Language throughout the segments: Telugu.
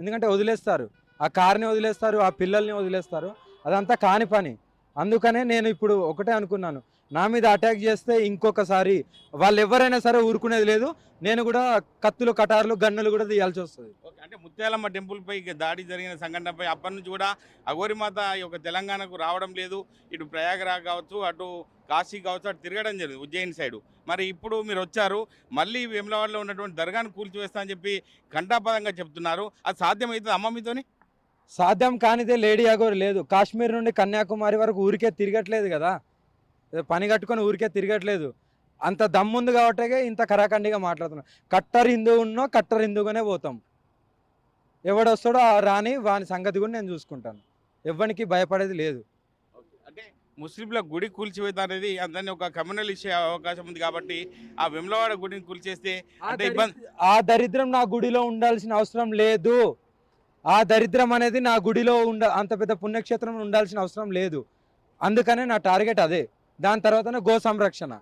ఎందుకంటే వదిలేస్తారు, ఆ కార్ని వదిలేస్తారు, ఆ పిల్లల్ని వదిలేస్తారు. అదంతా కాని పని. అందుకనే నేను ఇప్పుడు ఒకటే అనుకున్నాను, నా మీద అటాక్ చేస్తే ఇంకొకసారి వాళ్ళు ఎవరైనా సరే ఊరుకునేది లేదు. నేను కూడా కత్తులు, కటార్లు, గన్నులు కూడా తీయాల్సి వస్తుంది. ఓకే. అంటే ముత్యాలమ్మ టెంపుల్‌పై దాడి జరిగిన సంఘటనపై అప్పటినుంచి కూడా అఘోరిమాత ఈ యొక్క తెలంగాణకు రావడం లేదు. ఇటు ప్రయాగరాజ్ కావచ్చు, అటు కాశీ కావచ్చు, అటు తిరగడం జరిగింది ఉజ్జయిని సైడు. మరి ఇప్పుడు మీరొచ్చారు. మళ్ళీ వేములవాడలో ఉన్నటువంటి దర్గాను కూల్చివేస్తా అని చెప్పి ఘంటాపథంగా చెప్తున్నారు. అది సాధ్యమైతదా అమ్మ మీతోని? సాధ్యం కానిదే లేడీ అఘోరి లేదు. కాశ్మీర్ నుండి కన్యాకుమారి వరకు ఊరికే తిరగట్లేదు కదా, ఏదో పని కట్టుకొని ఊరికే తిరగట్లేదు. అంత దమ్ముంది కాబట్టే ఇంత కరాఖండిగా మాట్లాడుతున్నాం. కట్టర్ హిందువు ఉన్నో కట్టర్ హిందువుగానే పోతాం. ఎవడొస్తాడో ఆ రాని వాని సంగతి కూడా నేను చూసుకుంటాను. ఎవ్వనికి భయపడేది లేదు. ఓకే. అంటే ముస్లింల గుడి కూల్చివేత అనేది అందరినీ ఒక కమ్యూనల్ ఇచ్చే అవకాశం ఉంది కాబట్టి ఆ వేములవాడ గుడిని కూల్చేస్తే అంటే ఇబ్బంది. ఆ దరిద్రం నా గుడిలో ఉండాల్సిన అవసరం లేదు. ఆ దరిద్రం అనేది నా గుడిలో అంత పెద్ద పుణ్యక్షేత్రం ఉండాల్సిన అవసరం లేదు. అందుకనే నా టార్గెట్ అదే. దాని తర్వాతనే గో సంరక్షణ.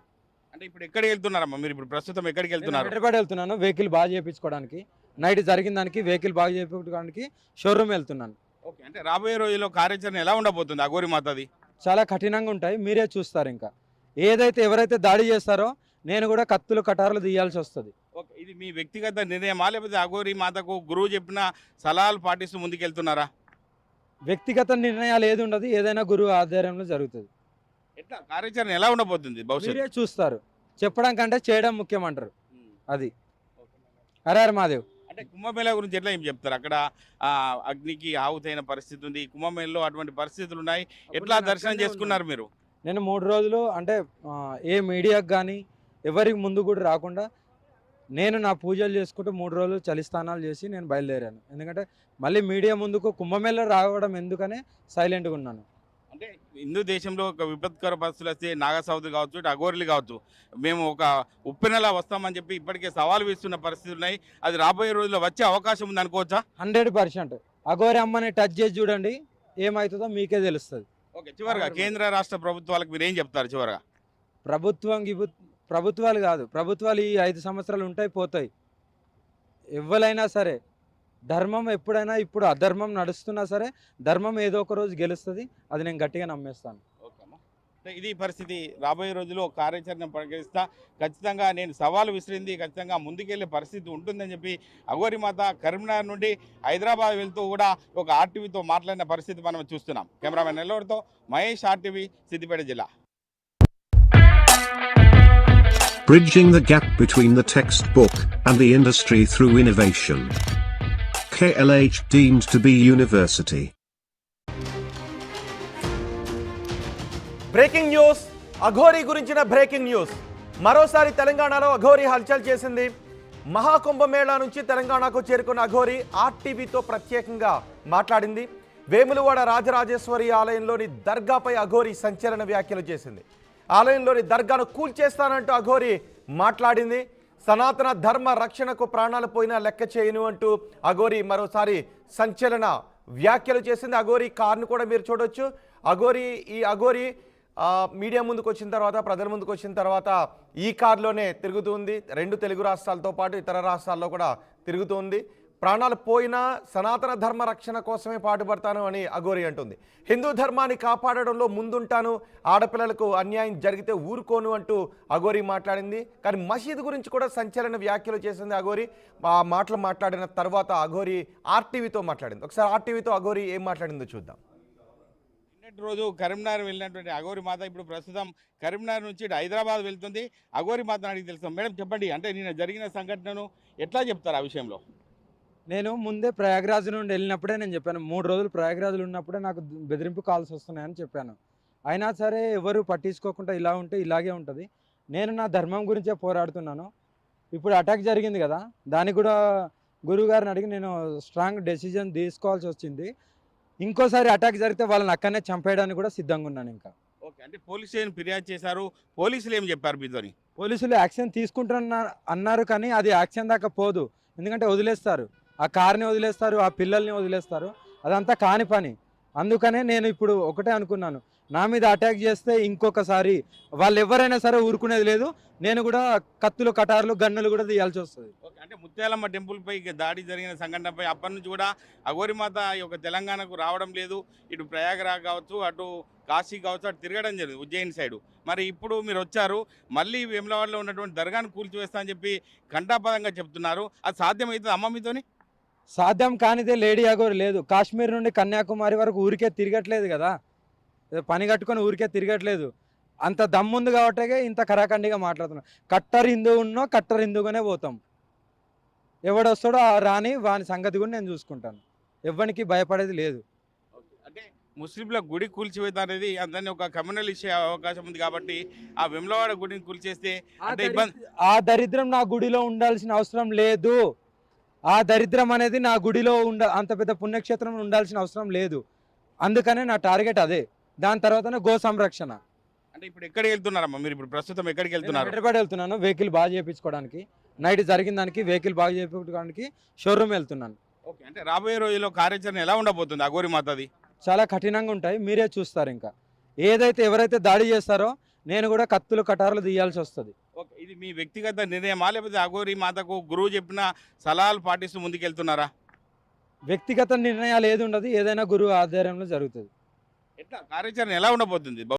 అంటే ఇప్పుడు ఎక్కడికి వెళ్తున్నారమ్మా మీరు? ఇప్పుడు ప్రస్తుతం ఎక్కడికి వెళ్తున్నారు? హైదరాబాద్ వెళ్తున్నాను వెహికల్ బాగా చేయించుకోవడానికి. నైట్ జరిగిన దానికి వెహికల్ బాగా చేయించుకోవడానికి షోరూమ్ వెళ్తున్నాను. ఓకే. అంటే రాబోయే రోజుల్లో కార్యాచరణ ఎలా ఉండబోతుంది అఘోరి మాతది? చాలా కఠినంగా ఉంటాయి, మీరే చూస్తారు. ఇంకా ఎవరైతే దాడి చేస్తారో నేను కూడా కత్తులు, కటార్లు తీయాల్సి వస్తుంది. ఓకే. ఇది మీ వ్యక్తిగత నిర్ణయమా లేకపోతే అఘోరి మాతకు గురువు చెప్పిన సలహాలు పాటిస్తూ ముందుకెళ్తున్నారా? వ్యక్తిగత నిర్ణయాలు ఏది ఉండదు, ఏదైనా గురువు ఆధ్వర్యంలో జరుగుతుంది. ఎట్లా కార్యాచరణ ఎలా ఉండబోతుంది భవిష్యత్తు? మీరే చూస్తారు. చెప్పడం కంటే చేయడం ముఖ్యమంటారు. అది హర హర మహాదేవ్. అంటే కుంభమేళా గురించి ఎట్లా ఏం చెప్తారు? అక్కడ అగ్నికి ఆహుతైన పరిస్థితి ఉంది. కుంభమేళలో అటువంటి పరిస్థితులు ఉన్నాయి. ఎట్లా దర్శనం చేసుకున్నారు మీరు? నేను 3 రోజులు అంటే ఏ మీడియాకు కానీ ఎవరికి ముందు కూడా రాకుండా నేను నా పూజలు చేసుకుంటూ 3 రోజులు చలిస్థానాలు చేసి నేను బయలుదేరాను. ఎందుకంటే మళ్ళీ మీడియా ముందుకు కుంభమేళ రావడం ఎందుకనే సైలెంట్గా ఉన్నాను. అంటే హిందూ దేశంలో ఒక విపత్కర పరిస్థితులు వస్తే నాగసావుది కావచ్చు, ఇటు అఘోరులు కావచ్చు, మేము ఒక ఉప్పెనలా వస్తామని చెప్పి ఇప్పటికే సవాల్ వేస్తున్న పరిస్థితులు ఉన్నాయి. అది రాబోయే రోజుల్లో వచ్చే అవకాశం ఉంది అనుకోవచ్చా? 100%. అఘోరి అమ్మని టచ్ చేసి చూడండి, ఏమవుతుందో మీకే తెలుస్తుంది. ఓకే. చివరిగా కేంద్ర రాష్ట్ర ప్రభుత్వాలకు మీరు ఏం చెప్తారు చివరిగా? ప్రభుత్వాలు కాదు, ప్రభుత్వాలు ఈ 5 సంవత్సరాలు ఉంటాయి, పోతాయి. ఎవరైనా సరే ధర్మం ఎప్పుడైనా, ఇప్పుడు అధర్మం నడుస్తున్నా సరే ధర్మం ఏదో ఒక రోజు గెలుస్తుంది. అది నేను గట్టిగా నమ్మేస్తాను. ఓకే అమ్మా. ఇది పరిస్థితి. రాబోయే రోజుల్లో కార్యాచరణ ప్రకటిస్తా. ఖచ్చితంగా నేను సవాలు విసిరింది, ఖచ్చితంగా ముందుకెళ్లే పరిస్థితి ఉంటుందని చెప్పి అఘోరి మాత కరీంనగర్ నుండి హైదరాబాద్ వెళ్తూ కూడా ఒక ఆర్టీవీతో మాట్లాడిన పరిస్థితి మనం చూస్తున్నాం. కెమెరామెన్ నెల్లూరుతో మహేష్, ఆర్టీవీ, సిద్దిపేట జిల్లా. Bridging the gap between the textbook and the industry through innovation. KLH deemed to be university. Breaking news, Aghori గురించిన బ్రేకింగ్ న్యూస్. మరోసారి తెలంగాణలో అఘోరి హల్చల్ చేసింది. మహాకుంభమేళా నుంచి తెలంగాణకు చేరుకున్న అఘోరి ఆర్టీవీతో ప్రత్యేకంగా మాట్లాడింది. వేములవాడ రాజరాజేశ్వరి ఆలయంలోని దర్గాపై అఘోరి సంచలన వ్యాఖ్యలు చేసింది. ఆలయంలోని దర్గాను కూల్చేస్తానంటూ అఘోరి మాట్లాడింది. సనాతన ధర్మ రక్షణకు ప్రాణాలు పోయినా లెక్క చేయను అంటూ అఘోరి మరోసారి సంచలన వ్యాఖ్యలు చేసింది. అఘోరి కార్ను కూడా మీరు చూడొచ్చు. అఘోరి మీడియా ముందుకు వచ్చిన తర్వాత, ప్రజల ముందుకు వచ్చిన తర్వాత ఈ కారులోనే తిరుగుతుంది. 2 తెలుగు రాష్ట్రాలతో పాటు ఇతర రాష్ట్రాల్లో కూడా తిరుగుతుంది. ప్రాణాలు పోయినా సనాతన ధర్మ రక్షణ కోసమే పాటుపడతాను అని అఘోరి అంటుంది. హిందూ ధర్మాన్ని కాపాడడంలో ముందుంటాను, ఆడపిల్లలకు అన్యాయం జరిగితే ఊరుకోను అంటూ అఘోరి మాట్లాడింది. కానీ మసీదు గురించి కూడా సంచలన వ్యాఖ్యలు చేసింది అఘోరి. ఆ మాటలు మాట్లాడిన తర్వాత అఘోరి ఆర్టీవీతో మాట్లాడింది. ఒకసారి ఆర్టీవీతో అఘోరి ఏం మాట్లాడిందో చూద్దాం. నిన్నటి రోజు కరీంనగర్ వెళ్ళినటువంటి అఘోరి మాత ఇప్పుడు ప్రస్తుతం కరీంనగర్ నుంచి ఇటు హైదరాబాద్ వెళ్తుంది. అఘోరి మాత అడిగి తెలుస్తాం. మేడం చెప్పండి, అంటే నిన్న జరిగిన సంఘటనను ఎట్లా చెప్తారు ఆ విషయంలో? నేను ముందే ప్రయాగరాజ్ నుండి వెళ్ళినప్పుడే నేను చెప్పాను, 3 రోజులు ప్రయాగరాజ్లో ఉన్నప్పుడే నాకు బెదిరింపు కాల్స్ వస్తున్నాయని చెప్పాను. అయినా సరే ఎవరు పట్టించుకోకుండా ఇలా ఉంటే ఇలాగే ఉంటుంది. నేను నా ధర్మం గురించే పోరాడుతున్నాను. ఇప్పుడు అటాక్ జరిగింది కదా, దానికి కూడా గురువుగారిని అడిగి నేను స్ట్రాంగ్ డెసిజన్ తీసుకోవాల్సి వచ్చింది. ఇంకోసారి అటాక్ జరిగితే వాళ్ళని అక్కడనే చంపేయడానికి కూడా సిద్ధంగా ఉన్నాను. ఇంకా ఓకే. అంటే పోలీస్ స్టేషన్ ఫిర్యాదు చేశారు, పోలీసులు ఏం చెప్పారు మీతోని? పోలీసులు యాక్షన్ తీసుకుంటున్నా అన్నారు, కానీ అది యాక్షన్ దాకా పోదు. ఎందుకంటే వదిలేస్తారు, ఆ కార్ని వదిలేస్తారు, ఆ పిల్లల్ని వదిలేస్తారు. అదంతా కాని పని. అందుకనే నేను ఇప్పుడు ఒకటే అనుకున్నాను, నా మీద అటాక్ చేస్తే ఇంకొకసారి వాళ్ళు ఎవరైనా సరే ఊరుకునేది లేదు. నేను కూడా కత్తులు కటార్లు గన్నులు కూడా తీయాల్సి వస్తుంది. ఓకే, అంటే ముత్యాలమ్మ టెంపుల్పై దాడి జరిగిన సంఘటనపై అప్పటి నుంచి కూడా అఘోరిమాత ఈ యొక్క తెలంగాణకు రావడం లేదు. ఇటు ప్రయాగరాజ్ కావచ్చు, అటు కాశీ కావచ్చు, అటు తిరగడం జరిగింది ఉజ్జయిని సైడు. మరి ఇప్పుడు మీరు వచ్చారు, మళ్ళీ వేములవాడలో ఉన్నటువంటి దర్గాను కూల్చివేస్తా అని చెప్పి ఘంటాపదంగా చెప్తున్నారు. అది సాధ్యమవుతుంది అమ్మ మీతోని? సాధ్యం కానిదే లేడీ అఘోరి లేదు. కాశ్మీర్ నుండి కన్యాకుమారి వరకు ఊరికే తిరగట్లేదు కదా, ఏదో పని కట్టుకొని ఊరికే తిరగట్లేదు. అంత దమ్ముంది కాబట్టే ఇంత కరాఖండిగా మాట్లాడుతున్నాం. కట్టర్ హిందువు ఉన్నో కట్టర్ హిందువుగానే పోతాం. ఎవడొస్తాడో ఆ రాని వాని సంగతి కూడా నేను చూసుకుంటాను. ఎవ్వనికి భయపడేది లేదు. అంటే ముస్లింల గుడి కూల్చివేత అనేది అందరినీ ఒక కమ్యూనల్ ఇచ్చే అవకాశం ఉంది కాబట్టి ఆ వేములవాడ గుడిని కూల్చేస్తే అంటే ఇబ్బంది. ఆ దరిద్రం నా గుడిలో ఉండాల్సిన అవసరం లేదు. ఆ దరిద్రం అనేది నా గుడిలో అంత పెద్ద పుణ్యక్షేత్రంలో ఉండాల్సిన అవసరం లేదు. అందుకనే నా టార్గెట్ అదే. దాని తర్వాతనే గో సంరక్షణ. అంటే ఇప్పుడు ఎక్కడికి వెళ్తున్నారమ్మా మీరు? ఇప్పుడు ప్రస్తుతం ఎక్కడికి వెళ్తున్నారు? హైదరాబాద్ వెళ్తున్నాను వెహికల్ బాగా చేయించుకోవడానికి. నైట్ జరిగిన దానికి వెహికల్ బాగా చేయించుకోవడానికి షోరూమ్ వెళ్తున్నాను. ఓకే, అంటే రాబోయే రోజుల్లో కార్యాచరణ ఎలా ఉండబోతుంది అఘోరిమాతది? చాలా కఠినంగా ఉంటాయి, మీరే చూస్తారు. ఇంకా ఎవరైతే దాడి చేస్తారో నేను కూడా కత్తులు కటార్లు తీయాల్సి వస్తుంది. ఓకే, ఇది మీ వ్యక్తిగత నిర్ణయమా లేకపోతే అఘోరిమాతకు గురువు చెప్పిన సలహాలు పాటిస్తూ ముందుకెళ్తున్నారా? వ్యక్తిగత నిర్ణయాలు ఏది ఉండదు, ఏదైనా గురువు ఆధ్వర్యంలో జరుగుతుంది. ఎట్లా కార్యాచరణ ఎలా ఉండబోతుంది?